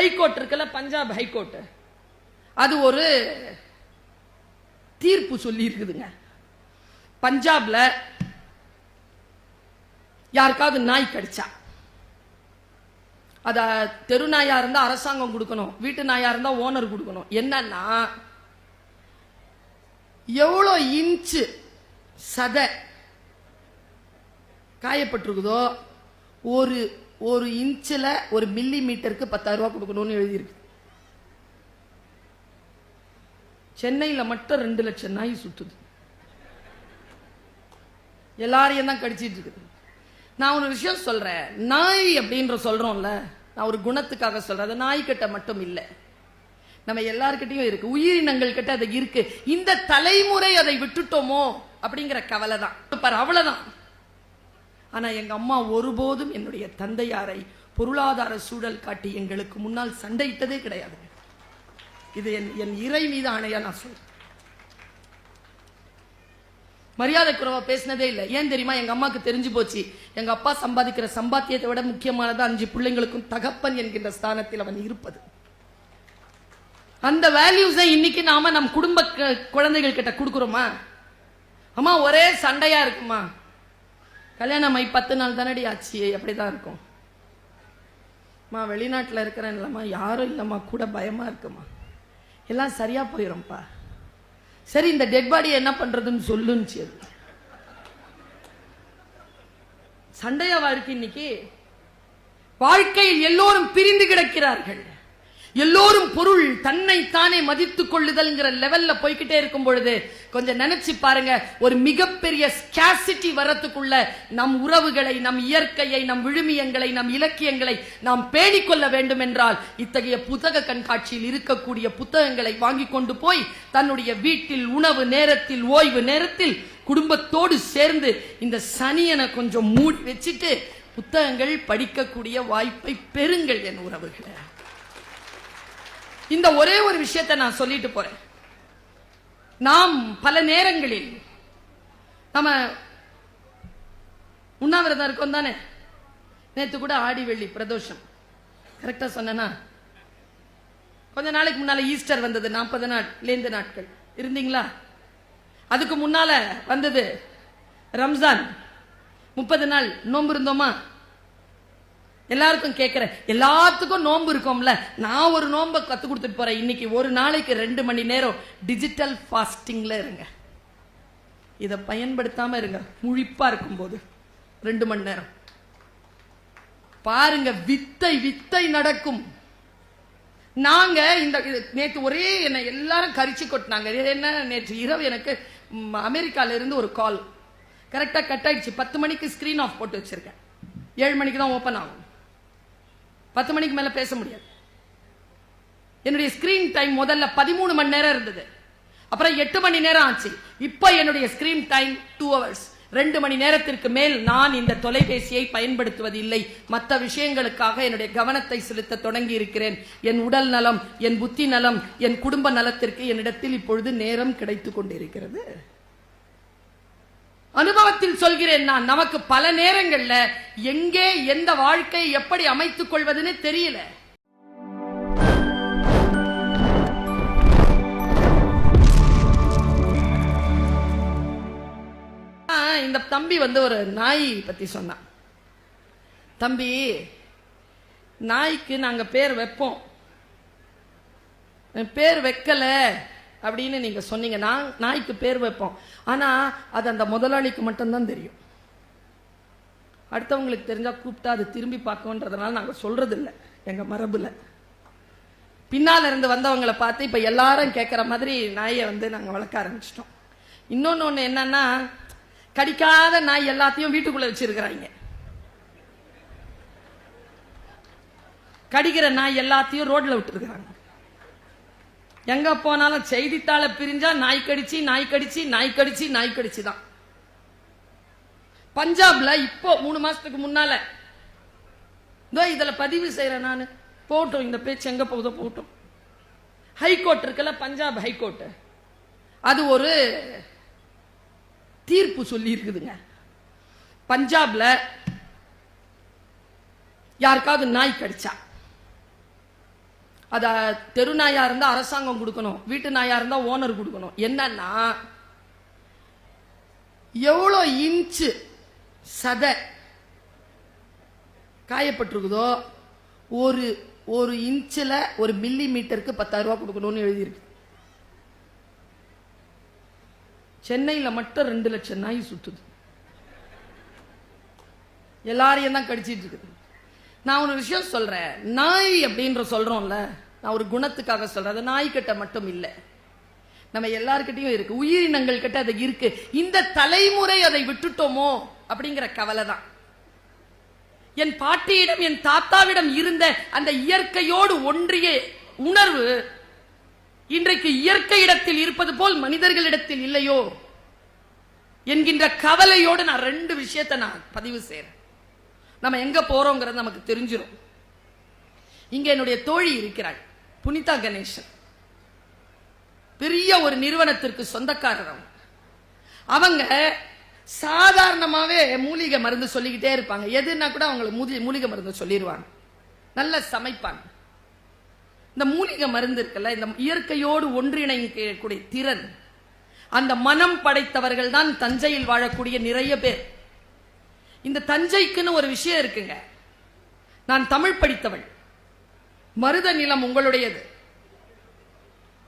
High court இருக்குல்ல, Punjab high court, அது ஒரு தீர்ப்பு சொல்லி இருக்குதுங்க. பஞ்சாப்ல யாருக்காவது நாய் கடிச்சா, அத தெரு நாயா இருந்தா அரசாங்கம் கொடுக்கணும், வீட்டு நாயா இருந்தா ஓனர் கொடுக்கணும். என்னன்னா, எவ்வளோ இன்ச்சு சதை காயப்பட்டிருக்குதோ ஒரு இன்ச்சில் ஒரு மில்லி மீட்டருக்கு 10,000 ரூபாய் கொடுக்கணும்னு எழுதியிருக்கு. சென்னையில் மட்டும் 2 லட்சம் நாய் சுத்துது, எல்லாரையும் தான் கடிச்சிட்டு இருக்குது. நான் ஒரு விஷயம் சொல்றேன், நாய் அப்படின்ற சொல்றோம்ல, நான் ஒரு குணத்துக்காக சொல்றேன். அது நாய்கிட்ட மட்டும் இல்லை, நம்ம எல்லார்கிட்டையும் இருக்கு, உயிரினங்கள் கிட்ட அது இருக்கு. இந்த தலைமுறை அதை விட்டுட்டோமோ அப்படிங்கிற கவலை தான், அவ்வளவுதான். ஆனா எங்க அம்மா ஒருபோதும் என்னுடைய தந்தையாரை பொருளாதார சூழல் காட்டி எங்களுக்கு முன்னால் சண்டையிட்டதே கிடையாது. இது என் இறை மீது ஆணையா நான் சொல்றேன். மரியாதை குறைவா பேசினதே இல்லை. ஏன் தெரியுமா? எங்க அம்மாக்கு தெரிஞ்சு போச்சு, எங்க அப்பா சம்பாதிக்கிற சம்பாத்தியத்தை விட முக்கியமானது 5 பிள்ளைங்களுக்கும் தகப்பன் என்கின்ற ஸ்தானத்தில் அவன் இருப்பது. அந்த வேல்யூஸை இன்னைக்கு நாம நம் குடும்ப குழந்தைகள் கிட்ட கொடுக்கிறோமா? அம்மா ஒரே சண்டையா இருக்குமா, கல்யாணம் 10 நாள் தானடி ஆச்சு, அப்படிதான் இருக்கும். அம்மா வெளிநாட்டில் இருக்கிறேன் இல்லம்மா, யாரும் இல்லம்மா, கூட பயமா இருக்குமா, எல்லாம் சரியா போயிடும்ப்பா. சரி, இந்த டெட் பாடி என்ன பண்றதுன்னு சொல்லுச்சு. சண்டையாவா இருக்கு இன்னைக்கு? வாழ்க்கையில் எல்லோரும் பிரிந்து கிடக்கிறார்கள். எல்லோரும் பொருள், தன்னை தானே மதித்துக் கொள்ளுதல்ங்கிற லெவல்ல போய்கிட்டே இருக்கும் பொழுது கொஞ்சம் நினைச்சு பாருங்க, ஒரு மிகப்பெரிய ஸ்காசிட்டி வரத்துக்குள்ள நம் உறவுகளை, நம் இயற்கையை, நம் விழுமியங்களை, நம் இலக்கியங்களை நாம் பேணிக்கொள்ள வேண்டும் என்றால் இத்தகைய புத்தக கண்காட்சியில் இருக்கக்கூடிய புத்தகங்களை வாங்கி கொண்டு போய் தன்னுடைய வீட்டில் உணவு நேரத்தில், ஓய்வு நேரத்தில் குடும்பத்தோடு சேர்ந்து இந்த சனியனை கொஞ்சம் மூடி வச்சுட்டு புத்தகங்கள் படிக்கக்கூடிய வாய்ப்பை பெறுங்கள் என் உறவுகளை. இந்த ஒரே ஒரு விஷயத்தை நான் சொல்லிட்டு போறேன். நாம் பல நேரங்களில் நம்ம உண்ணாவிரதம் இருக்கோம் தானே. நேற்று கூட ஆடி வெள்ளி பிரதோஷம், கரெக்டா சொன்னா? கொஞ்ச நாளைக்கு முன்னால ஈஸ்டர் வந்தது, 40 நாள் லேந்து நாட்கள் இருந்தீங்களா? அதுக்கு முன்னால வந்தது ரம்ஜான், 30 நாள் நோன்பு இருந்தோமா? எல்லாருக்கும் கேட்கிறேன், எல்லாத்துக்கும் நோன்பு இருக்கோம்ல, நான் ஒரு நோன்பை கத்து கொடுத்துட்டு போறேன். இன்னைக்கு ஒரு நாளைக்கு 2 மணி நேரம் டிஜிட்டல் ஃபாஸ்டிங்ல இருங்க. இதை பயன்படுத்தாம இருங்க. முழிப்பா இருக்கும் போது 2 மணி நேரம் பாருங்க, வித்தை வித்தை நடக்கும். நாங்க இந்த நேற்று ஒரே என்ன எல்லாரும் கரிச்சு கொட்டினாங்க. என்ன, நேற்று இரவு எனக்கு அமெரிக்கால இருந்து ஒரு கால், கரெக்டா கட் ஆயிடுச்சு. 10 மணிக்கு ஸ்கிரீன் ஆஃப் போட்டு வச்சிருக்கேன், 7 மணிக்கு தான் ஓபன் ஆகும். 10 மணிக்கு மேல பேச முடியாது. என்னுடைய ஸ்கிரீன் டைம் முதல்ல 13 மணி நேரம் இருந்தது, அப்புறம் 8 மணி நேரம் ஆச்சு. இப்ப என்னுடைய ஸ்கிரீன் டைம் 2 hours. 2 மணி நேரத்திற்கு மேல் நான் இந்த தொலைபேசியை பயன்படுத்துவதில்லை. மற்ற விஷயங்களுக்காக என்னுடைய கவனத்தை செலுத்த தொடங்கி இருக்கிறேன். என் உடல் நலம், என் புத்தி நலம், என் குடும்ப நலத்திற்கு என்னிடத்தில் இப்பொழுது நேரம் கிடைத்துக் கொண்டிருக்கிறது. அனுபவத்தில் சொல்கிறேன் நான். நமக்கு பல நேரங்கள்ல எங்கே எந்த வாழ்க்கை எப்படி அமைத்துக் கொள்வதுன்னு தெரியல. இந்த தம்பி ஒரு நாய் பத்தி சொன்னான். தம்பி, நாய்க்கு நாங்க பேர் வைப்போம், பேர் வைக்கல அப்படின்னு நீங்க சொன்னீங்க. நாய்க்கு பேர் வைப்போம், ஆனா அது அந்த முதலாளிக்கு மட்டும்தான் தெரியும். அடுத்தவங்களுக்கு தெரிஞ்சா கூப்பிட்டா அது திரும்பி பார்க்கன்றதுனால நாங்க சொல்றது இல்லை. எங்க மரபுல பின்னால இருந்து வந்தவங்களை பார்த்து இப்ப எல்லாரும் கேட்கிற மாதிரி நாயை நாங்க வளர்க்க ஆரம்பிச்சிட்டோம். இன்னொன்னு என்னன்னா, கடிக்காத நாய் எல்லாத்தையும் வீட்டுக்குள்ள வச்சிருக்கிறாங்க, கடிக்கிற நாய் எல்லாத்தையும் ரோட்ல விட்டு இருக்கிறாங்க. எங்க போனாலும் செய்தித்தாளை பிரிஞ்சா நாய் கடிச்சு நாய் கடிச்சு நாய் கடிச்சு நாய் கடிச்சு தான். பஞ்சாப்ல இப்போ 3 மாசத்துக்கு முன்னால இதுல பதிவு செய்யறேன் நான், போட்டோம், இந்த பேச்சு எங்க போகுதோ போட்டோம். ஹைகோர்ட் இருக்குல்ல, பஞ்சாப் ஹைகோர்ட், அது ஒரு தீர்ப்பு சொல்லி இருக்குதுங்க. பஞ்சாப்ல யாருக்காவது நாய் கடிச்சா அத தெரு நாயா இருந்தா அரசாங்கம் கொடுக்கணும், வீட்டு நாயா இருந்தா ஓனர் கொடுக்கணும். என்னன்னா எவ்வளோ இன்ச்சு சதை காயப்பட்டிருக்குதோ ஒரு ஒரு இன்ச்சில் ஒரு மில்லி மீட்டருக்கு 10,000 ரூபாய் கொடுக்கணும்னு எழுதியிருக்கு. சென்னையில் மட்டும் 2 லட்சம் நாய் சுத்துது, எல்லாரையும் தான் கடிச்சிட்டு இருக்குது. நான் ஒரு விஷயம் சொல்றேன், நாய் அப்படின்ற சொல்றோம்ல, நான் ஒரு குணத்துக்காக சொல்றேன். அது நாய்கிட்ட மட்டும் இல்லை, நம்ம எல்லார்கிட்டையும் இருக்கு, உயிரினங்கள் கிட்ட அது இருக்கு. இந்த தலைமுறை அதை விட்டுட்டோமோ அப்படிங்கிற கவலை தான். என் பாட்டியிடம் என் தாத்தாவிடம் இருந்த அந்த இயற்கையோடு ஒன்றிய உணர்வு இன்றைக்கு இயற்கை இடத்தில் இருப்பது போல் மனிதர்களிடத்தில் இல்லையோ என்கின்ற கவலையோடு நான் 2 விஷயத்தை நான் பதிவு செய்றேன். நம்ம எங்க போறோங்கிறது நமக்கு தெரிஞ்சிடும். இங்க என்னுடைய தோழி இருக்கிறாள், புனிதா கணேசன், பெரிய ஒரு நிறுவனத்திற்கு சொந்தக்காரர். அவங்க சாதாரணமாவே மூலிகை மருந்து சொல்லிக்கிட்டே இருப்பாங்க. எதுனா கூட அவங்களுக்கு மூலிகை மருந்து சொல்லிடுவாங்க, நல்ல சமைப்பாங்க. இந்த மூலிகை மருந்து இருக்குல்ல, இந்த இயற்கையோடு ஒன்றிணைக்கக்கூடிய திறன், அந்த மனம் படைத்தவர்கள் தான் தஞ்சையில் வாழக்கூடிய நிறைய பேர். இந்த தஞ்சைக்குன்னு ஒரு விஷயம் இருக்குங்க. நான் தமிழ் படித்தவள், மருத நிலம் உங்களுடையது,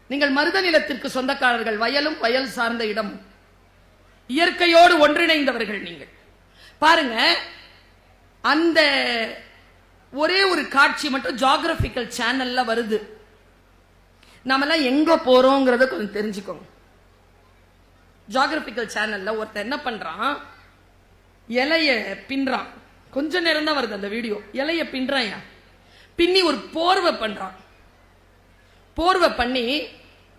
நீங்கள் மருத நிலத்திற்கு சொந்தக்காரர்கள், வயலும் வயல் சார்ந்த இடமும் இயற்கையோடு ஒன்றிணைந்தவர்கள் நீங்கள். பாருங்க, அந்த ஒரே ஒரு காட்சி மட்டும் ஜியோகிராபிக்கல் சேனல்ல வருது. நாமெல்லாம் எங்க போறோங்கிறத கொஞ்சம் தெரிஞ்சுக்கோங்க. ஜியோகிராபிக்கல் சேனல்ல ஒருத்தர் என்ன பண்றான், இலைய பின்றான். கொஞ்ச நேரம் தான் வருது அந்த வீடியோ. இலைய பின்றான், பின்னி ஒரு போர்வை பண்றான். போர்வை பண்ணி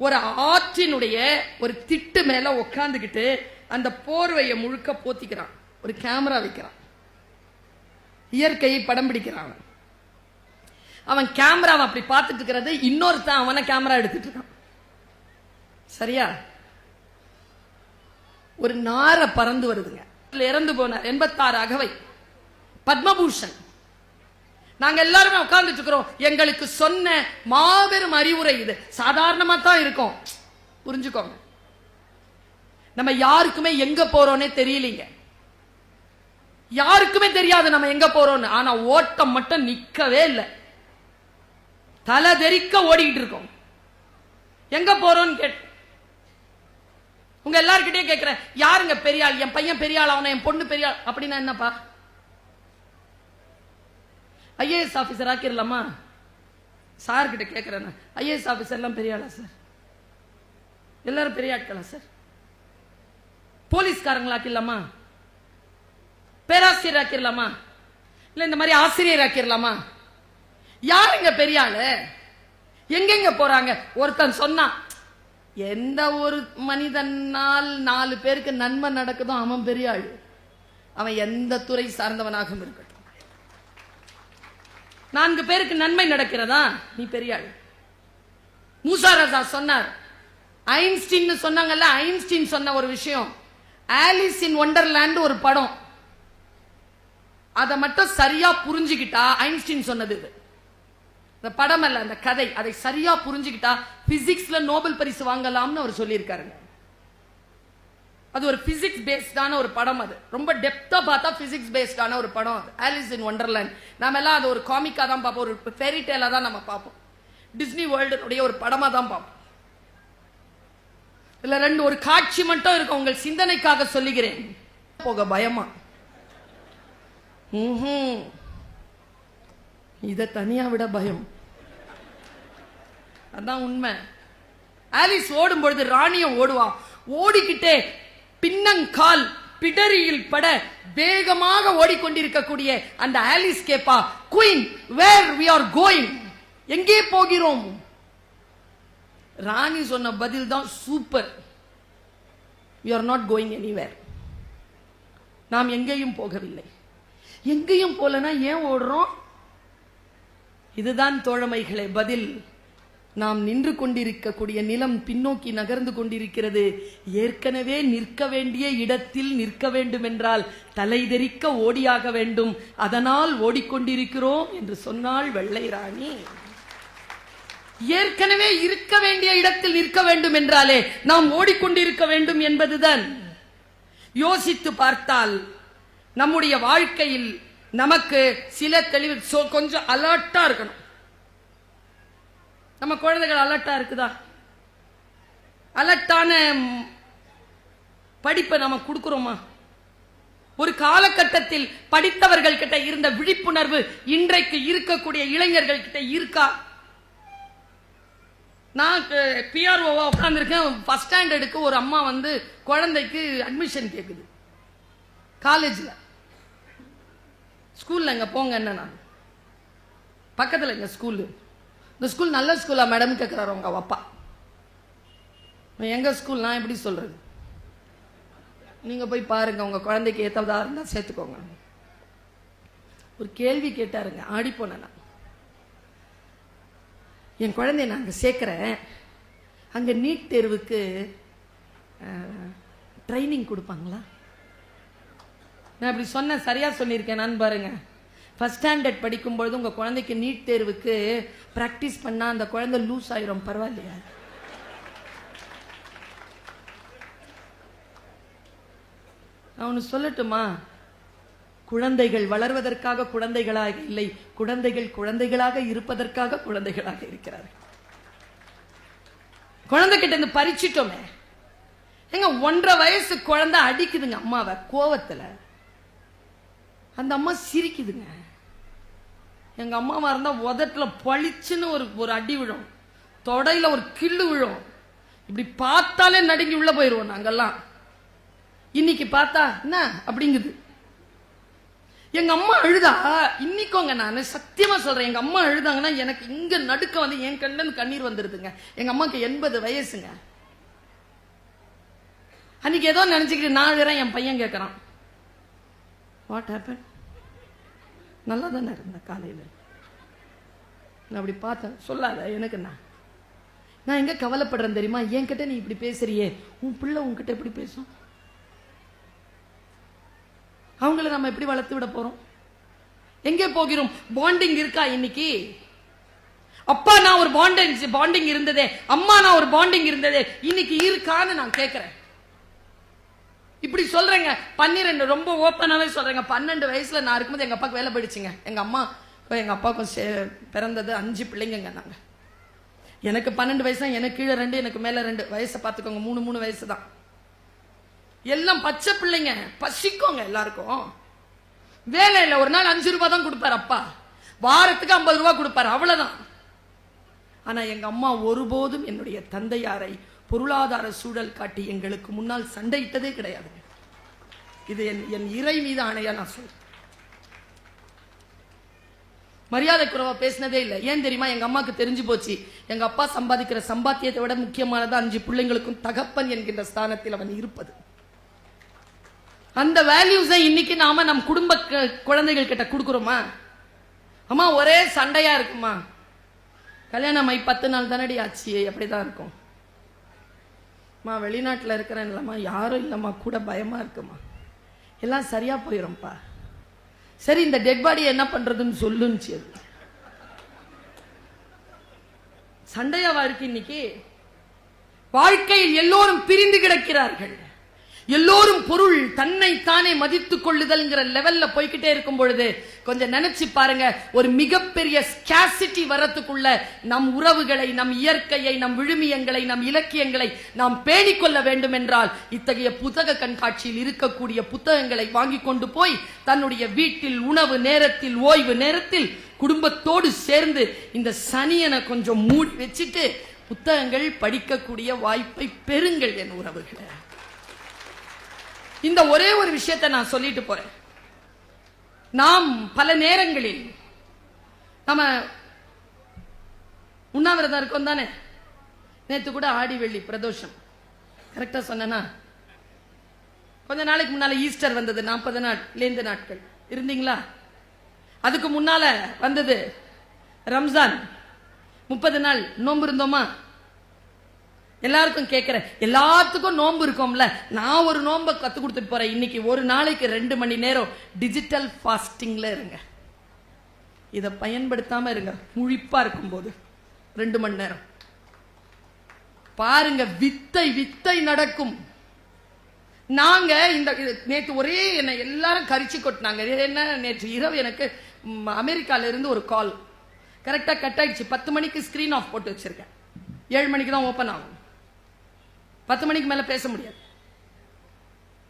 ஒரு ஆற்றினுடைய ஒரு திட்டு மேல உட்காந்துக்கிட்டு அந்த போர்வையை முழுக்க போத்திக்கிறான். ஒரு கேமரா வைக்கிறான், இயற்கையை படம் பிடிக்கிறான். அவன் கேமராவை அப்படி பார்த்துட்டு இருக்கிறது, இன்னொருத்தன் அவனை கேமரா எடுத்துட்டு இருக்கான். சரியா? ஒரு நார பறந்து வருதுங்க. இறந்து போனார் 86 அகவை பத்மபூஷன். நாங்க எல்லாருமே உட்கார்ந்துட்டு இருக்கிறோம். எங்களுக்கு சொன்ன மாபெரும் அறிவுரை இது. சாதாரணமா தான் இருக்கும், புரிஞ்சுக்கோங்க. நம்ம யாருக்குமே எங்க போறோம்னே தெரியலீங்க, யாருக்குமே தெரியாது நம்ம எங்க போறோம்னு. ஆனா ஓட்டம் மட்டும் நிக்கவே இல்லை, தலை தெறிக்க ஓடிக்கிட்டு இருக்கோம். எங்க போறோம்னு கேட்டு உங்க எல்லார்கிட்டயும் கேட்கிறேன், யாருங்க பெரியாள்? என் பையன் பெரியாள், அவனை என் பொண்ணு பெரியாள் அப்படின்னா என்னப்பா? IAS officer ஆக்கிடலாமா? சார் கிட்ட கேட்கிறேன், ஐஏஎஸ் ஆபீசர் எல்லாம் பெரியாளா சார்? எல்லாரும் பெரிய ஆட்களா சார்? போலீஸ்காரங்களா ஆக்கிடலாமா? பேராசிரியர் ஆக்கிடலாமா? இல்ல இந்த மாதிரி ஆசிரியர் ஆக்கிடலாமா? யாருங்க பெரியாளு? எங்கெங்க போறாங்க? ஒருத்தன் சொன்னான், எந்த ஒரு மனிதனால் 4 பேருக்கு நன்மை நடக்குதோ அவன் பெரியாள். அவன் எந்த துறை சார்ந்தவனாக இருக்கட்டும், 4 பேருக்கு நன்மை நடக்கிறதா, நீ பெரியாள். மூசா ரசா சொன்னார், ஐன்ஸ்டீன் சொன்னாங்கல்ல, ஐன்ஸ்டீன் சொன்ன ஒரு விஷயம், ஆலிஸ் இன் ஒண்டர்லேண்ட் ஒரு படம், அதை மட்டும் சரியா புரிஞ்சுக்கிட்டா, ஐன்ஸ்டீன் சொன்னது இது, இந்த படம் அல்ல அந்த கதை, அதை சரியா புரிஞ்சுக்கிட்டா பிசிக்ஸ்ல நோபல் பரிசு வாங்கலாம்னு அவர் சொல்லியிருக்காருங்க. அது ஒரு பிசிக்ஸ் பேஸ்டான ஒரு படம், அது ரொம்ப டெப்தா பார்த்தா பிசிக்ஸ் பேஸ்டான ஒரு படம் அது, ஆலிஸ் இன் ஒண்டர்லேண்ட். நாம எல்லாம் அது ஒரு காமிக்கா தான் பார்ப்போம், ஒரு ஃபேரி டேலா தான் நம்ம பார்ப்போம், டிஸ்னி வேர்ல்டுடைய ஒரு படமா தான் பார்ப்போம். இல்ல 2 ஒரு காட்சி மட்டும் இருக்கும், உங்கள் சிந்தனைக்காக சொல்லுகிறேன். போக பயமா? இத தனியா விட பயம், அதான் உண்மை. ஆலிஸ் ஓடும் பொழுது ராணியும் ஓடுவா, ஓடிக்கிட்டே பின்னங்கால் பிடரியில் பட வேகமாக ஓடிக்கொண்டிருக்கக்கூடிய அந்த ஆலிஸ் கேப்பா, queen where we are going, எங்கே போகிறோம்? ராணி சொன்ன பதில் தான் super, we are not going anywhere, நாம் எங்கேயும் போகவில்லை. எங்கேயும் போலனா ஏன் ஓடுறோம்? இதுதான் தோழமைகளே பதில். நாம் நின்று கொண்டிருக்கக்கூடிய நிலம் பின்னோக்கி நகர்ந்து கொண்டிருக்கிறது. ஏற்கனவே நிற்க வேண்டிய இடத்தில் நிற்க வேண்டும் என்றால் தலை தெறிக்க ஓடியாக வேண்டும், அதனால் ஓடிக்கொண்டிருக்கிறோம் என்று சொன்னாள் வெள்ளை ராணி. ஏற்கனவே இருக்க வேண்டிய இடத்தில் நிற்க வேண்டும் என்றாலே நாம் ஓடிக்கொண்டிருக்க வேண்டும் என்பதுதான். யோசித்து பார்த்தால் நம்முடைய வாழ்க்கையில் நமக்கு சில தெளிவு, கொஞ்சம் அலர்ட்டா இருக்கணும். நம்ம குழந்தைகள் அலர்ட்டா இருக்குதா? அலர்ட்டான படிப்பை நம்ம கொடுக்கிறோமா? ஒரு காலகட்டத்தில் படித்தவர்கள் கிட்ட இருந்த விழிப்புணர்வு இன்றைக்கு இருக்கக்கூடிய இளைஞர்கள் கிட்ட இருக்கா? நான் பிஆர்ஓவா உட்கார்ந்துருக்கேன். ஃபர்ஸ்ட் ஸ்டாண்டர்டுக்கு ஒரு அம்மா வந்து குழந்தைக்கு அட்மிஷன் கேட்குது காலேஜில். ஸ்கூல்ல எங்க போங்க என்ன, நான் பக்கத்தில் எங்க ஸ்கூலு. இந்த ஸ்கூல் நல்ல ஸ்கூலா மேடம் கேட்குறாரு உங்க அப்பா. எங்க ஸ்கூல் நான் எப்படி சொல்றது? நீங்க போய் பாருங்க, உங்க குழந்தைக்கு ஏற்றதா இருந்தா சேர்த்துக்கோங்க. ஒரு கேள்வி கேட்டாருங்க, ஆடி போனேன் நான். என் குழந்தைய நான் அங்கே சேர்க்குறேன், அங்கே நீட் தேர்வுக்கு ட்ரைனிங் கொடுப்பாங்களா? நான் இப்படி சொன்ன சரியா சொல்லியிருக்கேன் நான் பாருங்க. ஃபர்ஸ்ட் ஸ்டாண்டர்ட் படிக்கும்பொழுது உங்க குழந்தைக்கு நீட் தேர்வுக்கு பிராக்டிஸ் பண்ணா அந்த குழந்தை லூஸ் ஆயிரும், பரவாயில்லையா? நான் ஒன்று சொல்லட்டுமா? குழந்தைகள் வளர்வதற்காக குழந்தைகளாக இல்லை, குழந்தைகள் குழந்தைகளாக இருப்பதற்காக குழந்தைகளாக இருக்கிறார்கள். குழந்தை கிட்ட இருந்து பறிச்சிட்டோமே. எங்க 1.5 வயசு குழந்தை அடிக்குதுங்க அம்மாவை கோவத்துல. அந்த அம்மா சிரிக்குதுங்க. எங்க அம்மாவா இருந்தா உதட்டுல பளிச்சுன்னு ஒரு அடி விழும், தொடையில ஒரு கிள்ளு விழும். இப்படி பார்த்தாலே நடுங்கி உள்ள போயிருவோம் நாங்கெல்லாம். இன்னைக்கு பார்த்தா என்ன அப்படிங்குது. எங்க அம்மா அழுதா இன்னைக்கோங்க, நான் சத்தியமா சொல்றேன், எங்க அம்மா அழுதாங்கன்னா எனக்கு இங்க நடுக்க வந்து என் கண்ணுல கண்ணீர் வந்துருதுங்க. எங்க அம்மாக்கு 80 வயசுங்க. அன்னைக்கு ஏதோ நினைச்சுக்கிட்டு நான் வேற, என் பையன் கேட்கறான், வாட் ஹேப்பன்? நல்லா தானே இருந்த காலையில. நான் அப்படி பார்த்தேன், சொல்லாத எனக்கு. நான் எங்க கவலைப்படுறேன் தெரியுமா? என்கிட்ட நீ இப்படி பேசுறியே, உன் பிள்ளை உன்கிட்ட எப்படி பேசும்? அவங்கள நம்ம எப்படி வளர்த்து விட போறோம்? எங்கே போகிறோம்? பாண்டிங் இருக்கா இன்னைக்கு? அப்பா நான் ஒரு பாண்டிங் இருந்ததே, அம்மா நான் ஒரு பாண்டிங் இருந்ததே, இன்னைக்கு இருக்கான்னு நான் கேட்கிறேன். இப்படி சொல்றேங்க. 12 ரொம்ப ஓப்பனாவே சொல்றேங்க. 12 வயசுல நான் இருக்கும்போது எங்க அப்பாவுக்கு வேலை போயிடுச்சுங்க. எங்க அப்பாவுக்கும் பிறந்தது 5 பிள்ளைங்க. நாங்க எனக்கு 12 வயசு தான், எனக்கு கீழே 2, எனக்கு மேல 2. வயசை பார்த்துக்கோங்க, 3 வயசு தான். எல்லாம் பச்சை பிள்ளைங்க, பசிக்கோங்க எல்லாருக்கும். வேலையில ஒரு நாள் 5 ரூபாய் தான் கொடுப்பாரு அப்பா, வாரத்துக்கு 50 ரூபாய் கொடுப்பாரு, அவ்வளவுதான். ஆனா எங்க அம்மா ஒருபோதும் என்னுடைய தந்தையாரை பொருளாதார சூழல் காட்டி எங்களுக்கு முன்னால் சண்டையிட்டதே கிடையாது. இது என் இறை மீது ஆணையா நான் சொல்றேன். மரியாதை குறைவா பேசினதே இல்லை. ஏன் தெரியுமா? எங்க அம்மாக்கு தெரிஞ்சு போச்சு, எங்க அப்பா சம்பாதிக்கிற சம்பாத்தியத்தை விட முக்கியமானது 5 பிள்ளைங்களுக்கும் தகப்பன் என்கின்ற ஸ்தானத்தில் அவன் இருப்பது. அந்த வேல்யூஸை இன்னைக்கு நாம நம் குடும்ப குழந்தைகள் கிட்ட கொடுக்கிறோமா? அம்மா ஒரே சண்டையா இருக்குமா? கல்யாணம் 10 நாள் தானடி ஆச்சு, அப்படிதான் இருக்கும். அம்மா வெளிநாட்டுல இருக்கிறேன் இல்லம்மா, யாரும் இல்லம்மா, கூட பயமா இருக்குமா, எல்லாம் சரியா போயிரும்பா. சரி இந்த டெட் பாடி என்ன பண்றதுன்னு சொல்லுச்சு. அது சண்டையாவா இருக்கு இன்னைக்கு? வாழ்க்கையில் எல்லோரும் பிரிந்து கிடக்கிறார்கள். எல்லோரும் பொருள், தன்னை தானே மதித்துக் கொள்ளுதல்ங்கிற லெவல்ல போய்கிட்டே இருக்கும் பொழுது கொஞ்சம் நினைச்சு பாருங்க, ஒரு மிகப்பெரிய ஸ்காசிட்டி வரத்துக்குள்ள நம் உறவுகளை, நம் இயற்கையை, நம் விழுமியங்களை, நம் இலக்கியங்களை நாம் பேணிக்கொள்ள வேண்டும் என்றால் இத்தகைய புத்தக கண்காட்சியில் இருக்கக்கூடிய புத்தகங்களை வாங்கி கொண்டு போய் தன்னுடைய வீட்டில் உணவு நேரத்தில், ஓய்வு நேரத்தில் குடும்பத்தோடு சேர்ந்து இந்த சனியனை கொஞ்சம் மூடி வச்சுட்டு புத்தகங்கள் படிக்கக்கூடிய வாய்ப்பை பெறுங்கள் என் உறவுகளை. இந்த ஒரே ஒரு விஷயத்தை நான் சொல்லிட்டு போறேன். நாம் பல நேரங்களில் நம்ம உண்ணாவிரதம் இருக்கோம் தானே. நேற்று கூட ஆடி வெள்ளி பிரதோஷம், கரெக்டா சொன்னா? கொஞ்ச நாளைக்கு முன்னால ஈஸ்டர் வந்தது, 40 நாள் லேந்து நாட்கள் இருந்தீங்களா? அதுக்கு முன்னால வந்தது ரம்ஜான், 30 நாள் நோன்பு இருந்தோமா? எல்லாருக்கும் கேட்கிறேன், எல்லாத்துக்கும் நோன்பு இருக்கும்ல. நான் ஒரு நோன்பை கத்து கொடுத்துட்டு போறேன். இன்னைக்கு ஒரு நாளைக்கு 2 மணி நேரம் டிஜிட்டல் ஃபாஸ்டிங்ல இருங்க. இதை பயன்படுத்தாம இருங்க. முழிப்பா இருக்கும்போது 2 மணி நேரம் பாருங்க. வித்தை வித்தை நடக்கும். நாங்க இந்த நேற்று ஒரே என்னை எல்லாரும் கரிச்சு கொட்டினாங்க. என்ன நேற்று இரவு எனக்கு அமெரிக்கால இருந்து ஒரு கால் கரெக்டா கட் ஆயிடுச்சு. 10 மணிக்கு ஸ்கிரீன் ஆஃப் போட்டு வச்சிருக்கேன். 7 மணிக்கு தான் ஓபன் ஆகும். 10 மணிக்கு மேல பேச முடியாது.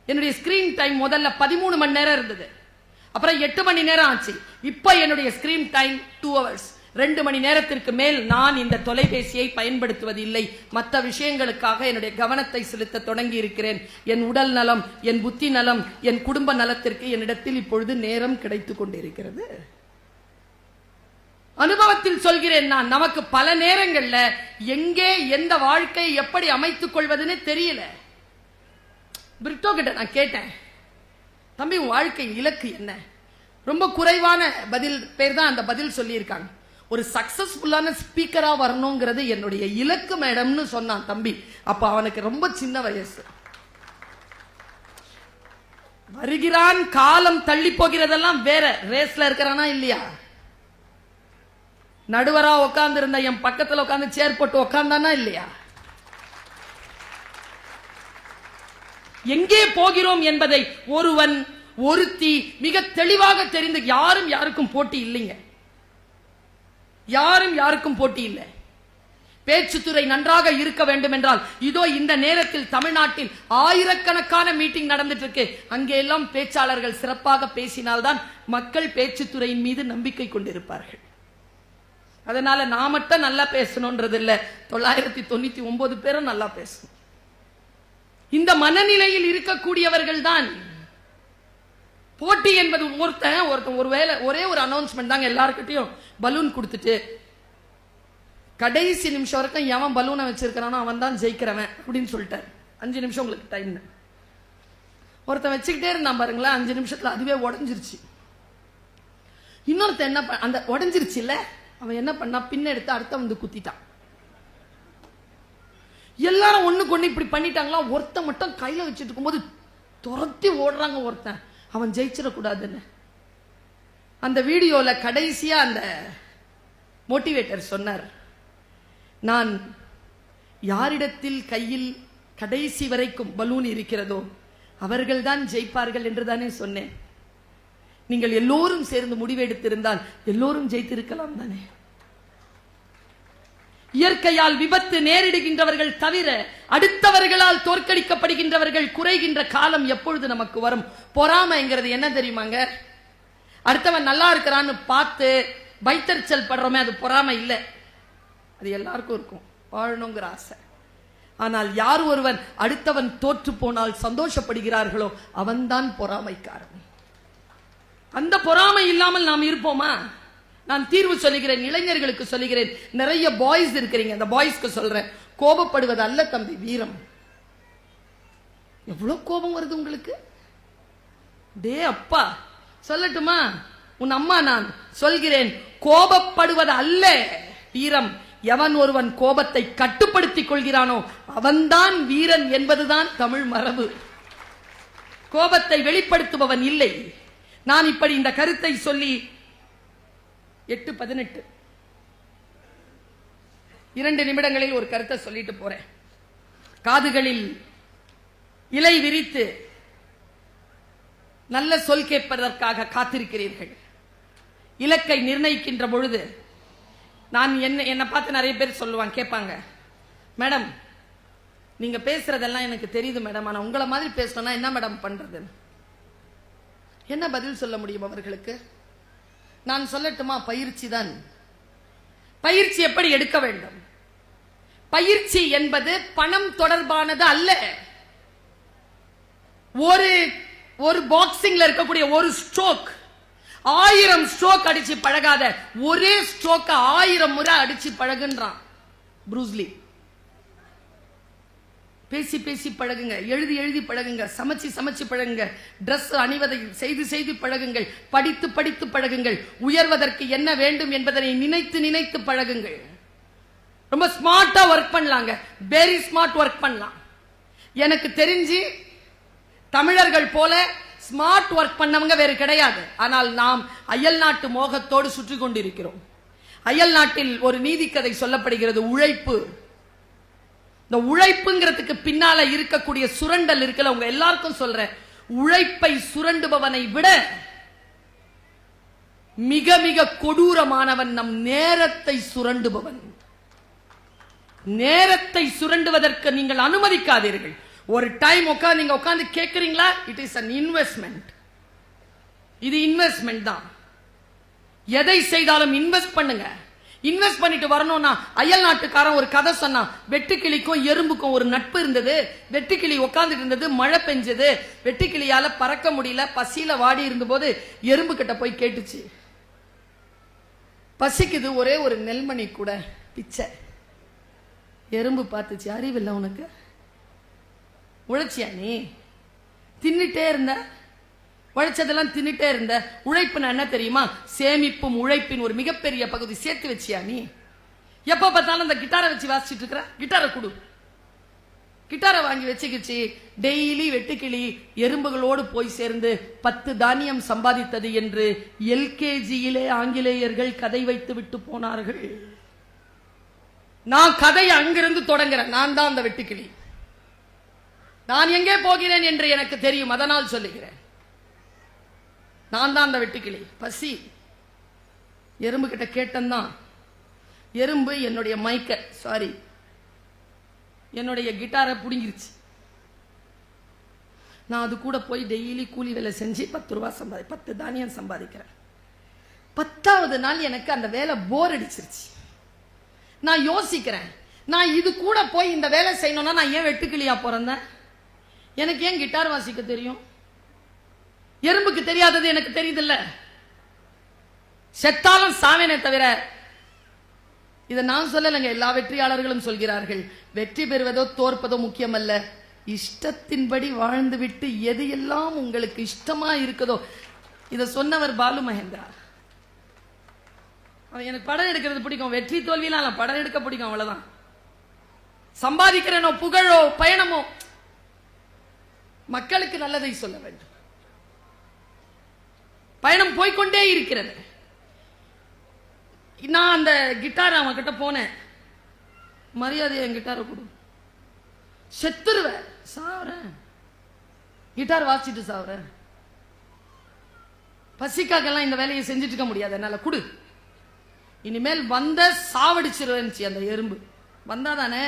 என்னுடைய ஸ்கிரீன் டைம் முதல்ல 13 மணி நேரம் இருந்தது, அப்புறம் 8 மணி நேரம் ஆச்சு. இப்ப என்னுடைய ஸ்கிரீன் டைம் 2 hours. 2 மணி நேரத்திற்கு மேல் நான் இந்த தொலைபேசியை பயன்படுத்துவதில்லை. மற்ற விஷயங்களுக்காக என்னுடைய கவனத்தை செலுத்த தொடங்கி இருக்கிறேன். என் உடல் நலம், என் புத்தி நலம், என் குடும்ப நலத்திற்கு என்னிடத்தில் இப்பொழுது நேரம் கிடைத்துக் கொண்டிருக்கிறது. அனுபவத்தில் சொல்கிறேன் நான். நமக்கு பல நேரங்கள்ல எங்கே எந்த வாழ்க்கை எப்படி அமைத்துக் கொள்வதுன்னு தெரியல. பிரிட்டோ கிட்ட நான் கேட்டேன், தம்பி உன் வாழ்க்கை இலக்கு என்ன? ரொம்ப குறைவான பதில் பேர் தான் அந்த பதில் சொல்லியிருக்காங்க. ஒரு சக்சஸ்ஃபுல்லான ஸ்பீக்கரா வரணுங்கிறது என்னுடைய இலக்கு மேடம்னு சொன்னான் தம்பி. அப்ப அவனுக்கு ரொம்ப சின்ன வயசு. வருகிறான், காலம் தள்ளி போகிறதெல்லாம் வேற. ரேஸ்ல இருக்கிறானா இல்லையா? நடுவரா உட்கார்ந்து இருந்த என் பக்கத்துல உட்கார்ந்து சேர் போட்டு உட்கார்ந்தானா இல்லையா? எங்கே போகிறோம் என்பதை ஒருவன் ஒருத்தி மிக தெளிவாக தெரிந்து, யாரும் யாருக்கும் போட்டி இல்லைங்க. யாரும் யாருக்கும் போட்டி இல்லை. பேச்சுத்துறை நன்றாக இருக்க வேண்டும் என்றால் இதோ இந்த நேரத்தில் தமிழ்நாட்டில் ஆயிரக்கணக்கான மீட்டிங் நடந்துட்டு இருக்கு. அங்கே எல்லாம் பேச்சாளர்கள் சிறப்பாக பேசினால்தான் மக்கள் பேச்சுத்துறையின் மீது நம்பிக்கை கொண்டிருப்பார்கள். அதனால நான் மட்டும் நல்லா பேசணும்ன்றது இல்ல, 999 பேரும் நல்லா பேசணும். இந்த மனநிலையில் இருக்கக்கூடியவர்கள் தான். போட்டி என்பது ஒருத்தன் ஒரே ஒரு அனௌன்ஸ்மெண்ட் தாங்க. எல்லாருக்கிட்டையும் பலூன் கொடுத்துட்டு கடைசி நிமிஷம் வரைக்கும் எவன் பலூனை வச்சிருக்கிறானோ அவன் தான் ஜெயிக்கிறவன் அப்படின்னு சொல்லிட்டார். 5 நிமிஷம் உங்களுக்கு டைம். ஒருத்தன் வச்சுக்கிட்டே இருந்தான் பாருங்களேன், 5 நிமிஷத்துல அதுவே உடஞ்சிருச்சு. இன்னொருத்தன் என்ன அந்த உடஞ்சிருச்சு இல்ல, அவன் என்ன பண்ணா, பின்ன எடுத்து அடுத்த வந்து குத்திட்டான். எல்லாரும் ஒண்ணுக்கு ஒண்ணு இப்படி பண்ணிட்டாங்களா. ஒருத்தன் மட்டும் கையில வச்சுட்டு இருக்கும்போது துரத்தி ஓடுறாங்க ஒருத்தன், அவன் ஜெயிச்சிடக்கூடாதுன்னு. அந்த வீடியோல கடைசியா அந்த மோட்டிவேட்டர் சொன்னார், நான் யாரிடத்தில் கையில் கடைசி வரைக்கும் பலூன் இருக்கிறதோ அவர்கள் தான் ஜெயிப்பார்கள் என்று தானே சொன்னேன். நீங்கள் எல்லோரும் சேர்ந்து முடிவெடுத்திருந்தால் எல்லோரும் ஜெயித்திருக்கலாம் தானே. இயற்கையால் விபத்து நேரிடுகின்றவர்கள் தவிர அடுத்தவர்களால் தோற்கடிக்கப்படுகின்றவர்கள் குறைகின்ற காலம் எப்பொழுது நமக்கு வரும்? பொறாமைங்கிறது என்ன தெரியுமாங்க? அடுத்தவன் நல்லா இருக்கிறான்னு பார்த்து வைத்தறிச்சல் படுறோமே, அது பொறாமை இல்லை. அது எல்லாருக்கும் இருக்கும், வாழணுங்கிற ஆசை. ஆனால் யார் ஒருவன் அடுத்தவன் தோற்று போனால் சந்தோஷப்படுகிறார்களோ அவன்தான் பொறாமைக்காரன். அந்த பொறாமை இல்லாமல் நாம் இருப்போமா? நான் தீர்வு சொல்லுகிறேன், இளைஞர்களுக்கு சொல்லுகிறேன். நிறைய பாய்ஸ் இருக்கிறீங்க, அந்த பாய்ஸ்க்கு சொல்றேன், கோபப்படுவது அல்ல தம்பி வீரம். எவ்வளவு கோபம் வருது உங்களுக்கு? டே அப்பா சொல்லட்டுமா, உன் அம்மா நான் சொல்கிறேன், கோபப்படுவது அல்ல வீரம். எவன் ஒருவன் கோபத்தை கட்டுப்படுத்திக் கொள்கிறானோ அவன்தான் வீரன் என்பதுதான் தமிழ் மரபு. கோபத்தை வெளிப்படுத்துபவன் இல்லை. நான் இப்படி இந்த கருத்தை சொல்லி 8:18 2 நிமிடங்களில் ஒரு கருத்தை சொல்லிட்டு போறேன். காதுகளில் இலை விரித்து நல்ல சொல் கேட்பதற்காக காத்திருக்கிறீர்கள். இலக்கை நிர்ணயிக்கின்ற பொழுது நான் என்னை பார்த்து நிறைய பேர் சொல்லுவாங்க, கேட்பாங்க, மேடம் நீங்க பேசுறதெல்லாம் எனக்கு தெரியுது மேடம், ஆனா உங்களை மாதிரி பேசணும்னா என்ன மேடம் பண்றது? என்ன பதில் சொல்ல முடியும் அவர்களுக்கு? நான் சொல்லட்டுமா? பயிற்சி தான். பயிற்சி எப்படி எடுக்க வேண்டும்? பயிற்சி என்பது பணம் தொடர்பானது அல்ல. ஒரு பாக்ஸிங்ல இருக்கக்கூடிய ஒரு ஸ்ட்ரோக் 1000 ஸ்ட்ரோக் அடிச்சு பழகாத, ஒரே ஸ்ட்ரோக்க 1000 முறை அடிச்சு பழகுன்றான் ப்ரூஸ்லி. பேசி பேசி பழகுங்க, எழுதி எழுதி பழகுங்க, சமைச்சு சமைச்சு பழகுங்க, டிரஸ் அணிவதை செய்து செய்து பழகுங்கள், படித்து படித்து பழகுங்கள், உயர்வதற்கு என்ன வேண்டும் என்பதனை நினைத்து நினைத்து பழகுங்கள். ரொம்ப ஸ்மார்ட்டா ஒர்க் பண்ணலாங்க, வெரி ஸ்மார்ட் ஒர்க் பண்ணலாம். எனக்கு தெரிஞ்சு தமிழர்கள் போல ஸ்மார்ட் ஒர்க் பண்ணவங்க வேறு கிடையாது. ஆனால் நாம் அயல் நாட்டு மோகத்தோடு சுற்றி கொண்டிருக்கிறோம். அயல் நாட்டில் ஒரு நீதிக்கதை சொல்லப்படுகிறது, உழைப்பு. இந்த உழைப்புங்கிறதுக்கு பின்னால இருக்கக்கூடிய சுரண்டல் இருக்குல்ல, உங்க எல்லாருக்கும் சொல்றேன், உழைப்பை சுரண்டுபவனை விட மிக மிக கொடூரமானவன் நம் நேரத்தை சுரண்டுபவன். நேரத்தை சுரண்டுவதற்கு நீங்கள் அனுமதிக்காதீர்கள். ஒரு டைம் நீங்க உட்கார்ந்து கேட்கறீங்களா, இட் இஸ் an இன்வெஸ்ட்மெண்ட். இது இன்வெஸ்ட்மெண்ட் தான். எதை செய்தாலும் இன்வெஸ்ட் பண்ணுங்க. இன்வெஸ்ட் பண்ணிட்டு வரணும்னா, அயல் நாட்டுக்காரன் ஒரு கதை சொன்னான். வெட்டுக்கிளிக்கும் எறும்புக்கும் ஒரு நட்பு இருந்தது. வெட்டுக்கிளி உட்கார்ந்துட்டு இருந்தது, மழை பெஞ்சது, வெட்டுக்கிளியால பறக்க முடியல, பசியில வாடி இருந்தபோது எறும்பு கிட்ட போய் கேட்டுச்சு, பசிக்குது, ஒரே ஒரு நெல்மணி கூட பிச்சை. எறும்பு பார்த்துச்சு, அறிவில்லை உனக்கு, உழைச்சியா நீ, தின்னுட்டே இருந்த, உழைச்சதெல்லாம் தின்னுட்டே இருந்த, உழைப்புன்னு என்ன தெரியுமா, சேமிப்பும் உழைப்பின் ஒரு மிகப்பெரிய பகுதி. சேர்த்து வச்சியா நீ? எப்ப பார்த்தாலும் அந்த கிட்டாரை வச்சு வாசிச்சுட்டு இருக்கிற, கிட்டாரை கொடு. கிட்டாரை வாங்கி வச்சுக்கிச்சு. டெய்லி வெட்டுக்கிளி எறும்புகளோடு போய் சேர்ந்து 10 தானியம் சம்பாதித்தது என்று எல்கேஜியிலே ஆங்கிலேயர்கள் கதை வைத்து விட்டு போனார்கள். நான் கதையை அங்கிருந்து தொடங்குறேன். நான் தான் அந்த வெட்டுக்கிளி. நான் எங்கே போகிறேன் என்று எனக்கு தெரியும், அதனால் சொல்லுகிறேன். நான் தான் அந்த வெட்டுக்கிளி. பசி, எறும்பு கிட்ட கேட்டந்தான். எறும்பு என்னுடைய என்னுடைய கிட்டாரை புடுங்கிருச்சு. நான் அது கூட போய் டெய்லி கூலி வேலை செஞ்சு 10 ரூபாய் 10 தானியம் சம்பாதிக்கிறேன். 10வது நாள் எனக்கு அந்த வேலை போர் அடிச்சிருச்சு. நான் யோசிக்கிறேன், நான் இது கூட போய் இந்த வேலை செய்யணும்னா நான் ஏன் வெட்டுக்கிளியா பிறந்தேன்? எனக்கு ஏன் கிட்டார் வாசிக்க தெரியும்? எறும்புக்கு தெரியாதது எனக்கு தெரியுதில்ல. செத்தாலும் சாவேனே தவிர, இதை நான் சொல்லலைங்க, எல்லா வெற்றியாளர்களும் சொல்கிறார்கள், வெற்றி பெறுவதோ தோற்பதோ முக்கியமல்ல, இஷ்டத்தின்படி வாழ்ந்துவிட்டு எது எல்லாம் உங்களுக்கு இஷ்டமா இருக்குதோ. இதை சொன்னவர் பாலு மகேந்திரா. அவன் எனக்கு படம் எடுக்கிறது பிடிக்கும், வெற்றி தோல்வியெல்லாம் படம் எடுக்க பிடிக்கும், அவ்வளவுதான். சம்பாதிக்கிறேனோ புகழோ பயணமோ, மக்களுக்கு நல்லதை சொல்ல வேண்டும். பயணம் போய்கொண்டே இருக்கிறது. நான் அந்த கிட்டார் அவன் கிட்ட போனேன், மரியாதை என் கிட்டாரை கொடு, செத்துருவேன், சாவறேன், கிட்டார் வாசிட்டு சாவறேன், பசிக்காக்கெல்லாம் இந்த வேலையை செஞ்சுட்டு இருக்க முடியாது என்னால, குடு, இனிமேல் வந்த சாவடிச்சிருச்சு. அந்த எறும்பு வந்தாதானே,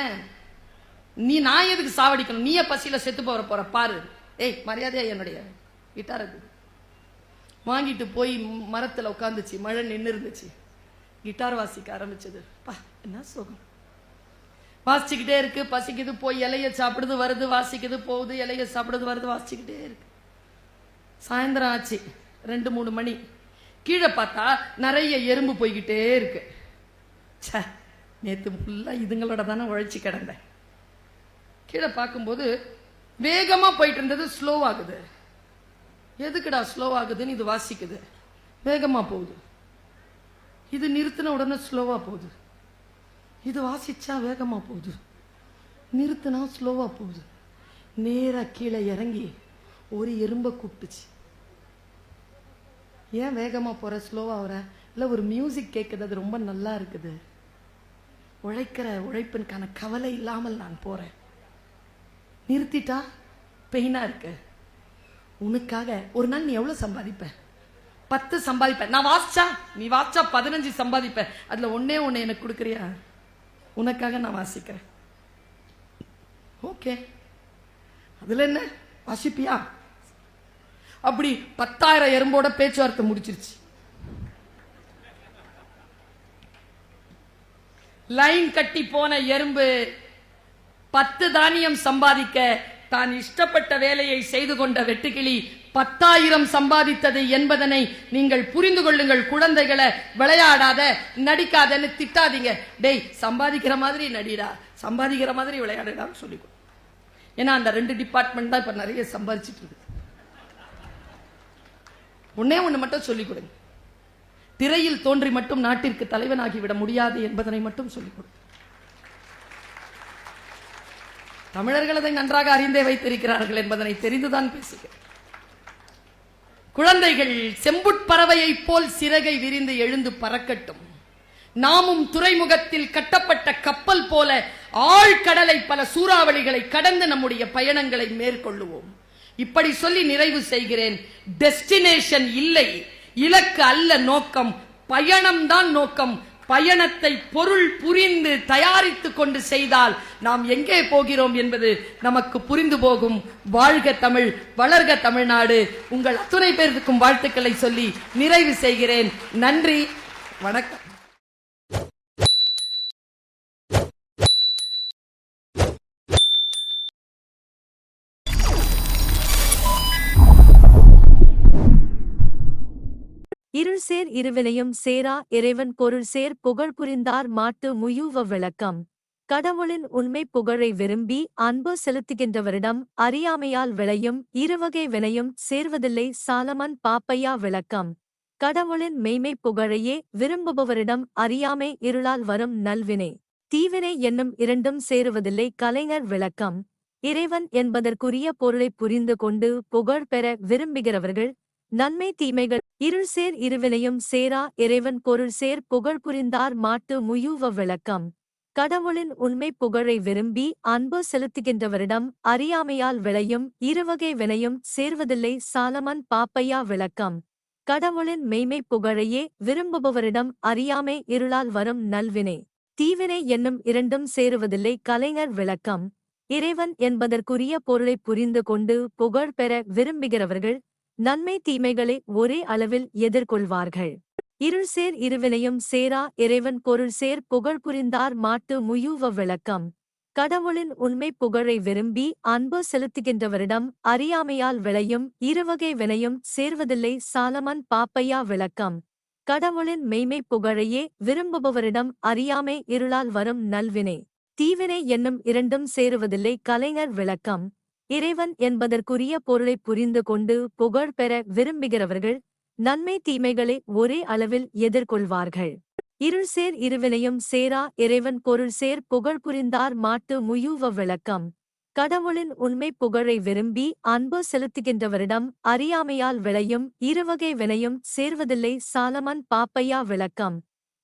நான் எதுக்கு சாவடிக்கணும், நீயே பசியில செத்து போற பாரு, ஏய் மரியாதையா என்னுடைய கிட்டாரை வாங்கிட்டு போய் மரத்துல உட்காந்துச்சு. மழை நின்று இருந்துச்சு, கிட்டார் வாசிக்க ஆரம்பிச்சது. என்ன சுகம், வாசிச்சுக்கிட்டே இருக்கு. பசிக்குது, போய் இலைய சாப்பிடுது வருது, வாசிக்குது, போகுது, இலைய சாப்பிடுது வருது, வாசிச்சுக்கிட்டே இருக்கு. சாயந்தரம் ஆச்சு, 2-3 மணி. கீழே பார்த்தா நிறைய எறும்பு போய்கிட்டே இருக்கு. நேத்து ஃபுல்லா இதுங்களோட தானே உழைச்சி கிடந்தேன். கீழே பார்க்கும்போது வேகமா போயிட்டு இருந்தது ஸ்லோ ஆகுது. எதுக்குடா ஸ்லோ ஆகுதுன்னு இது வாசிக்குது, வேகமா போகுது. இது நிறுத்தின உடனே ஸ்லோவா போகுது. இது வாசிச்சா வேகமா போகுது, நிறுத்தினா ஸ்லோவா போகுது. நேரா கீழே இறங்கி ஒரு எறும்பை கூப்பிட்டுச்சு. ஏன் வேகமா போற, ஸ்லோவா வர? இல்ல, ஒரு மியூசிக் கேட்குது, அது ரொம்ப நல்லா இருக்குது, உழைக்கிற உழைப்பிற்கான கவலை இல்லாமல் நான் போறேன். நிறுத்திட்டா பெயினா இருக்கு. உனக்காக ஒரு நாள் நீ எவ்வளவு சம்பாதிப்ப? 10 சம்பாதிப்ப. நான் வாசிச்சா, நீ வாசிச்சா 15 சம்பாதிப்ப. அதுல ஒன்னே எனக்கு கொடுக்குறியா? உனக்காக நான் வாசிக்கிறேன். ஓகே, அதுல என்ன, வாசிப்பியா? அப்படி 10,000 எறும்போட பேச்சுவார்த்தை முடிச்சிருச்சு. லைன் கட்டி போன எறும்பு 10 தானியம் சம்பாதிக்க தான் இஷ்டப்பட்ட வேலையை செய்து கொண்ட வெட்டுக்கிளி 10,000 சம்பாதித்தது என்பதனை நீங்கள் புரிந்து கொள்ளுங்கள். குழந்தைகளை விளையாடாத, நடிக்காதன்னு திட்டாதீங்க. டேய், சம்பாதிக்கிற மாதிரி நடிடா, சம்பாதிக்கிற மாதிரி விளையாடுடான்னு சொல்லிக்கோ. ஏன்னா அந்த 2 டிபார்ட்மெண்ட் தான் இப்ப நிறைய சம்பாதிச்சுட்டு இருக்கு. ஒண்ணு மட்டும் சொல்லிக் கொடுங்க, திரையில் தோன்றி மட்டும் நாட்டிற்கு தலைவனாகிவிட முடியாது என்பதனை மட்டும் சொல்லிக் கொடுங்க. தமிழர்கள் அதை நன்றாக அறிந்தே வைத்திருக்கிறார்கள் என்பதனை தெரிந்துதான் பேசுகிறேன். குழந்தைகள் செம்புட்பறவையை போல் சிறகை விரிந்து எழுந்து பறக்கட்டும். நாமும் துறைமுகத்தில் கட்டப்பட்ட கப்பல் போல ஆழ்கடலை பல சூறாவளிகளை கடந்து நம்முடைய பயணங்களை மேற்கொள்ளுவோம். இப்படி சொல்லி நிறைவு செய்கிறேன். டெஸ்டினேஷன் இல்லை, இலக்கு அல்ல நோக்கம், பயணம்தான் நோக்கம். பயணத்தை பொருள் புரிந்து தயாரித்து கொண்டு செய்தால் நாம் எங்கே போகிறோம் என்பது நமக்கு புரிந்து போகும். வாழ்க தமிழ், வளர்க தமிழ்நாடு. உங்கள் அத்துணை பேருக்கும் வாழ்த்துக்களை சொல்லி நிறைவு செய்கிறேன். நன்றி, வணக்கம். இருள் சேர் இருவினையும் சேரா இறைவன் பொருள் சேர் புகழ் புரிந்தார் மாட்டு முயூவ விளக்கம். கடவுளின் உண்மை புகழை விரும்பி அன்பு செலுத்துகின்றவரிடம் அறியாமையால் விளையும் இருவகை வினையும் சேர்வதில்லை. சாலமன் பாப்பையா விளக்கம். கடவுளின் மெய்மை புகழையே விரும்புபவரிடம் அறியாமை இருளால் வரும் நல்வினை தீவினை என்னும் இரண்டும் சேருவதில்லை. கலைஞர் விளக்கம். இறைவன் என்பதற்குரிய பொருளை புரிந்து கொண்டு புகழ் பெற விரும்புகிறவர்கள் நன்மை தீமைகள் இருள் சேர் இருவினையும் சேரா இறைவன் பொருள் சேர் புகழ் புரிந்தார் மாட்டு முயூவ விளக்கம். கடவுளின் உண்மை புகழை விரும்பி அன்பு செலுத்துகின்றவரிடம் அறியாமையால் விளையும் இருவகை வினையும் சேர்வதில்லை. சாலமன் பாப்பையா விளக்கம். கடவுளின் மெய்மை புகழையே விரும்புபவரிடம் அறியாமை இருளால் வரும் நல்வினை தீவினை என்னும் இரண்டும் சேருவதில்லை. கலைஞர் விளக்கம். இறைவன் என்பதற்குரிய பொருளை புரிந்து கொண்டு புகழ் பெற விரும்புகிறவர்கள் நன்மை தீமைகளை ஒரே அளவில் எதிர்கொள்வார்கள். இருள் சேர் இருவினையும் சேரா இறைவன் பொருள் சேர் புகழ் புரிந்தார் மாட்டு முயூவ விளக்கம். கடவுளின் உண்மை புகழை விரும்பி அன்பு செலுத்துகின்றவரிடம் அறியாமையால் விளையும் இருவகை வினையும் சேர்வதில்லை. சாலமன் பாப்பையா விளக்கம். கடவுளின் மெய்மை புகழையே விரும்புபவரிடம் அறியாமை இருளால் வரும் நல்வினை தீவினை என்னும் இரண்டும் சேருவதில்லை. கலைஞர் விளக்கம். இறைவன் என்பதற்குரிய பொருளை புரிந்து கொண்டு புகழ் பெற விரும்புகிறவர்கள் நன்மை தீமைகளை ஒரே அளவில் எதிர்கொள்வார்கள். இருள் சேர் இருவினையும் சேரா இறைவன் பொருள் சேர் புகழ் புரிந்தார் மாட்டு முயூவ விளக்கம். கடவுளின் உண்மை புகழை விரும்பி அன்பு செலுத்துகின்றவரிடம் அறியாமையால் விளையும் இருவகை வினையும் சேர்வதில்லை. சாலமன் பாப்பையா விளக்கம்.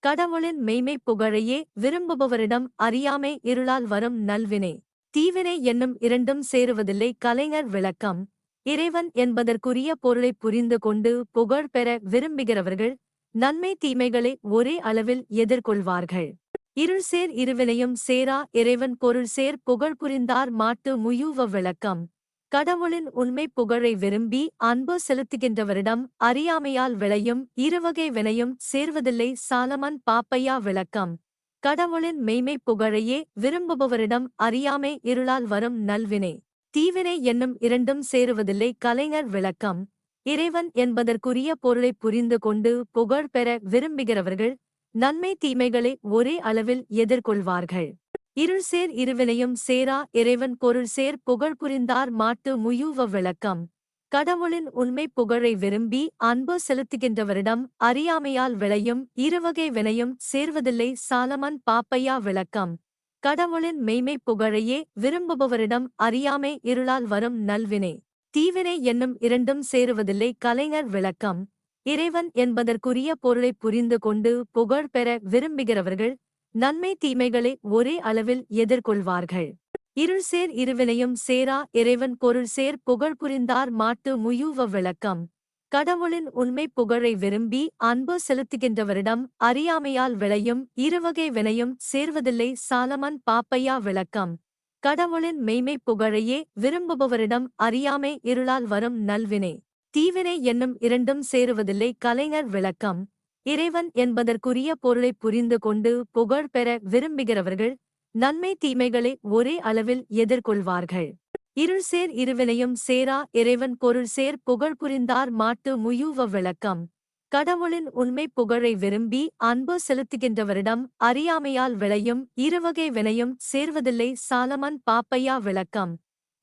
கடவுளின் மெய்மை புகழையே விரும்புபவரிடம் அறியாமை இருளால் வரும் நல்வினை தீவினை என்னும் இரண்டும் சேருவதில்லை. கலைஞர் விளக்கம். இறைவன் என்பதற்குரிய பொருளை புரிந்து கொண்டு புகழ் பெற விரும்புகிறவர்கள் நன்மை தீமைகளை ஒரே அளவில் எதிர்கொள்வார்கள். இருள் சேர் இருவினையும் சேரா இறைவன் பொருள் சேர் புகழ் புரிந்தார் மாட்டு முயூவ விளக்கம். கடவுளின் உண்மை புகழை விரும்பி அன்பு செலுத்துகின்றவரிடம் அறியாமையால் விளையும் இருவகை வினையும் சேர்வதில்லை. சாலமன் பாப்பையா விளக்கம். கடவுளின் மெய்மை புகழையே விரும்புபவரிடம் அறியாமை இருளால் வரும் நல்வினை தீவினை என்னும் இரண்டும் சேருவதில்லை. கலைஞர் விளக்கம். இறைவன் என்பதற்குரிய பொருளை புரிந்து கொண்டு புகழ் பெற விரும்புகிறவர்கள் நன்மை தீமைகளை ஒரே அளவில் எதிர்கொள்வார்கள். இருள் சேர் இருவினையும் சேரா இறைவன் பொருள் சேர் புகழ் புரிந்தார் மாட்டு முயூவ விளக்கம். கடவுளின் உண்மை புகழை விரும்பி அன்பு செலுத்துகின்றவரிடம் அறியாமையால் விளையும் இருவகை வினையும் சேர்வதில்லை. சாலமன் பாப்பையா விளக்கம். கடவுளின் மெய்மை புகழையே விரும்புபவரிடம் அறியாமை இருளால் வரும் நல்வினை தீவினை என்னும் இரண்டும் சேருவதில்லை. கலைஞர் விளக்கம். இறைவன் என்பதற்குரிய பொருளை புரிந்து கொண்டு புகழ் பெற விரும்புகிறவர்கள் நன்மை தீமைகளை ஒரே அளவில் எதிர்கொள்வார்கள். இருள் சேர் இருவினையும் சேரா இறைவன் பொருள் சேர் புகழ் புரிந்தார் மாட்டு முயூவ விளக்கம். கடவுளின் உண்மை புகழை விரும்பி அன்பு செலுத்துகின்றவரிடம் அறியாமையால் விளையும் இருவகை வினையும் சேர்வதில்லை. சாலமன் பாப்பையா விளக்கம். கடவுளின் மெய்மை புகழையே விரும்புபவரிடம் அறியாமை இருளால் வரும் நல்வினை தீவினை என்னும் இரண்டும் சேருவதில்லை. கலைஞர் விளக்கம். இறைவன் என்பதற்குரிய பொருளை புரிந்து கொண்டு புகழ் பெற விரும்புகிறவர்கள் நன்மை தீமைகளை ஒரே அளவில் எதிர்கொள்வார்கள். இருள் சேர் இருவினையும் சேரா இறைவன் பொருள் சேர் புகழ் புரிந்தார் மாட்டு முயூவ விளக்கம். கடவுளின் உண்மை புகழை விரும்பி அன்பு செலுத்துகின்றவரிடம் அறியாமையால் விளையும் இருவகை வினையும் சேர்வதில்லை. சாலமன் பாப்பையா விளக்கம்.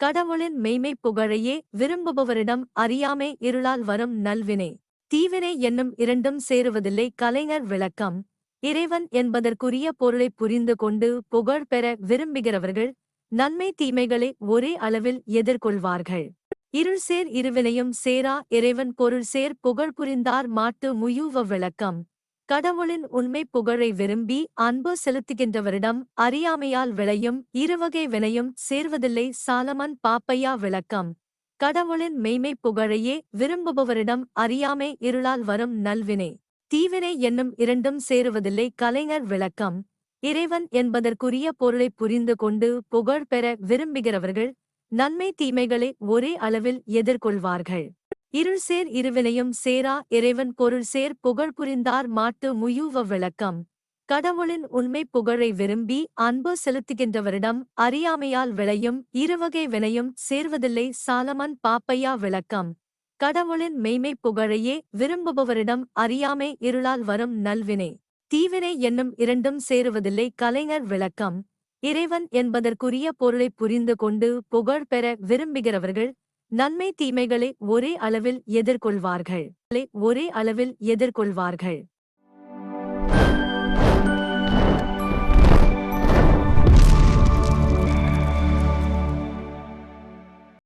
கடவுளின் மெய்மை புகழையே விரும்புபவரிடம் அறியாமை இருளால் வரும் நல்வினை தீவினை என்னும் இரண்டும் சேருவதில்லை. கலைஞர் விளக்கம். இறைவன் என்பதற்குரிய பொருளை புரிந்து கொண்டு புகழ் பெற விரும்புகிறவர்கள் நன்மை தீமைகளை ஒரே அளவில் எதிர்கொள்வார்கள். இருள் சேர் இருவினையும் சேரா இறைவன் பொருள் சேர் புகழ் புரிந்தார் மாட்டு முயூவ விளக்கம். கடவுளின் உண்மை புகழை விரும்பி அன்பு செலுத்துகின்றவரிடம் அறியாமையால் விளையும் இருவகை வினையும் சேர்வதில்லை. சாலமன் பாப்பையா விளக்கம். கடவுளின் மெய்மை புகழையே விரும்புபவரிடம் அறியாமை இருளால் வரும் நல்வினை தீவினை என்னும் இரண்டும் சேருவதில்லை. கலைஞர் விளக்கம். இறைவன் என்பதற்குரிய பொருளைப் புரிந்து கொண்டு புகழ் பெற விரும்புகிறவர்கள் நன்மை தீமைகளை ஒரே அளவில் எதிர்கொள்வார்கள். இருள் சேர் இருவினையும் சேரா இறைவன் பொருள் சேர் புகழ் புரிந்தார் மாட்டு முயூவ விளக்கம். கடவுளின் உண்மை புகழை விரும்பி அன்பு செலுத்துகின்றவரிடம் அறியாமையால் விளையும் இருவகை வினையும் சேர்வதில்லை. சாலமன் பாப்பையா விளக்கம். கடவுளின் மெய்மை புகழையே விரும்புபவரிடம் அறியாமை இருளால் வரும் நல்வினை தீவினை என்னும் இரண்டும் சேருவதில்லை. கலைஞர் விளக்கம். இறைவன் என்பதற்குரிய பொருளைப் புரிந்து கொண்டு புகழ் பெற விரும்புகிறவர்கள் நன்மை தீமைகளை ஒரே அளவில் எதிர்கொள்வார்கள்.